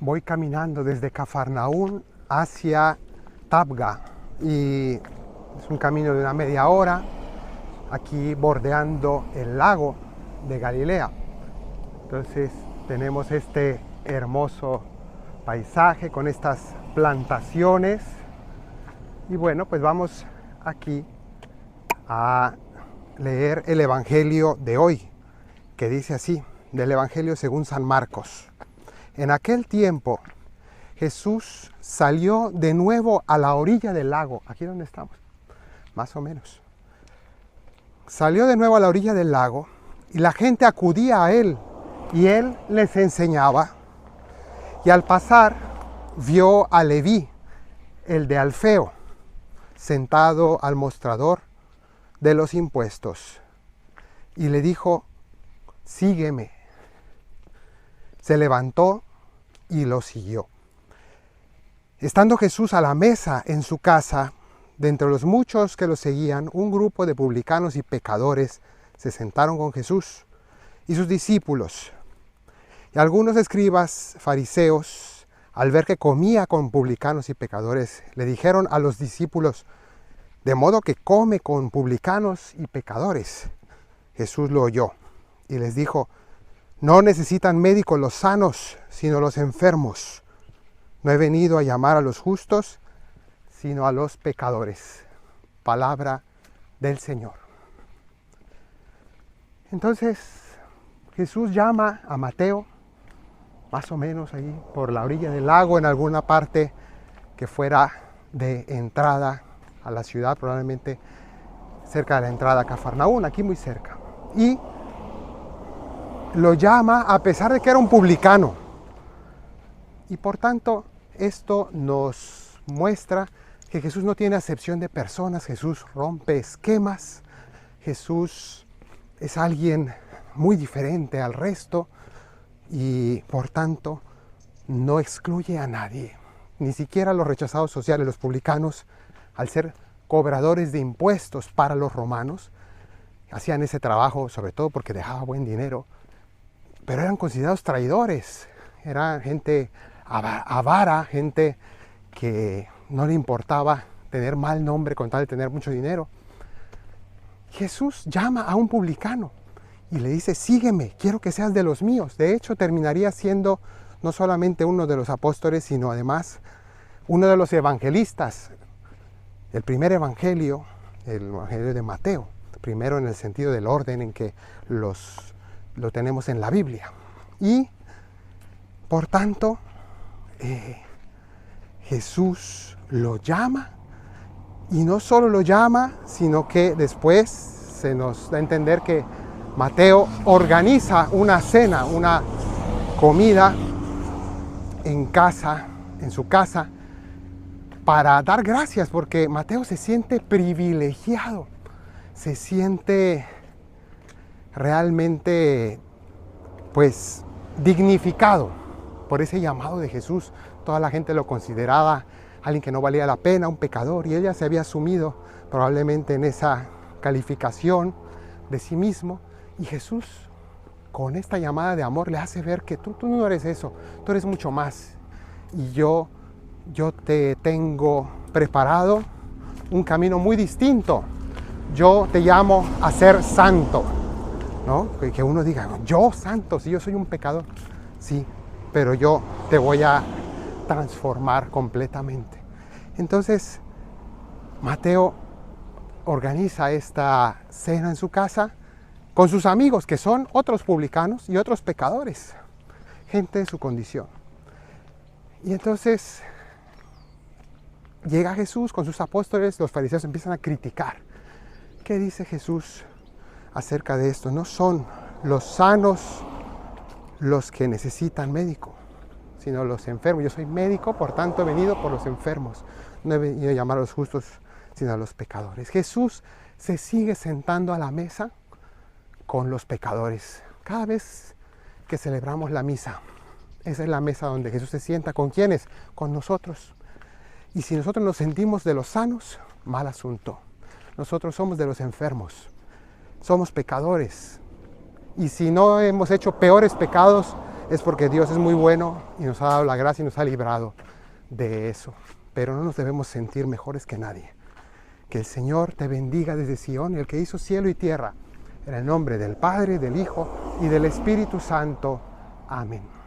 voy caminando desde Cafarnaún hacia Tabga y es un camino de una media hora, aquí bordeando el lago de Galilea. Entonces tenemos este hermoso paisaje con estas plantaciones y bueno, pues vamos aquí a leer el Evangelio de hoy, que dice así, del Evangelio según San Marcos. En aquel tiempo Jesús salió de nuevo a la orilla del lago, aquí donde estamos, más o menos. Salió de nuevo a la orilla del lago y la gente acudía a él y él les enseñaba. Y al pasar vio a Leví, el de Alfeo, sentado al mostrador de los impuestos y le dijo: sígueme. Se levantó y lo siguió. Estando Jesús a la mesa en su casa, de entre los muchos que lo seguían, un grupo de publicanos y pecadores se sentaron con Jesús y sus discípulos. Y algunos escribas fariseos, al ver que comía con publicanos y pecadores, le dijeron a los discípulos: de modo que come con publicanos y pecadores. Jesús lo oyó y les dijo: no necesitan médicos los sanos, sino los enfermos. No he venido a llamar a los justos, sino a los pecadores. Palabra del Señor. Entonces Jesús llama a Mateo, más o menos ahí por la orilla del lago, en alguna parte que fuera de entrada a la ciudad, probablemente cerca de la entrada a Cafarnaún, aquí muy cerca. Y lo llama a pesar de que era un publicano. Y por tanto, esto nos muestra que Jesús no tiene acepción de personas, Jesús rompe esquemas, Jesús es alguien muy diferente al resto y por tanto no excluye a nadie, ni siquiera a los rechazados sociales. Los publicanos, al ser cobradores de impuestos para los romanos, hacían ese trabajo sobre todo porque dejaba buen dinero, pero eran considerados traidores, era gente avara, gente que no le importaba tener mal nombre con tal de tener mucho dinero. Jesús llama a un publicano y le dice: sígueme, quiero que seas de los míos. De hecho, terminaría siendo no solamente uno de los apóstoles, sino además uno de los evangelistas. El primer evangelio, el evangelio de Mateo, primero en el sentido del orden en que lo tenemos en la Biblia. Y por tanto, Jesús lo llama, y no solo lo llama, sino que después se nos da a entender que Mateo organiza una cena, una comida en casa, en su casa, para dar gracias, porque Mateo se siente privilegiado, se siente realmente pues dignificado por ese llamado de Jesús. Toda la gente lo consideraba alguien que no valía la pena, un pecador, y ella se había asumido probablemente en esa calificación de sí mismo, y Jesús con esta llamada de amor le hace ver que tú no eres eso, tú eres mucho más, y yo te tengo preparado un camino muy distinto. Yo te llamo a ser santo, ¿no? Que uno diga: yo santo, si yo soy un pecador. Sí, pero yo te voy a transformar completamente. Entonces, Mateo organiza esta cena en su casa con sus amigos, que son otros publicanos y otros pecadores, gente de su condición. Y entonces llega Jesús con sus apóstoles, los fariseos empiezan a criticar. ¿Qué dice Jesús acerca de esto? No son los sanos los que necesitan médico, sino los enfermos. Yo soy médico, por tanto he venido por los enfermos. No he venido a llamar a los justos, sino a los pecadores. Jesús se sigue sentando a la mesa con los pecadores. Cada vez que celebramos la misa, esa es la mesa donde Jesús se sienta. ¿Con quiénes? Con nosotros. Y si nosotros nos sentimos de los sanos, mal asunto. Nosotros somos de los enfermos. Somos pecadores. Y si no hemos hecho peores pecados, es porque Dios es muy bueno y nos ha dado la gracia y nos ha librado de eso. Pero no nos debemos sentir mejores que nadie. Que el Señor te bendiga desde Sion, el que hizo cielo y tierra. En el nombre del Padre, del Hijo y del Espíritu Santo. Amén.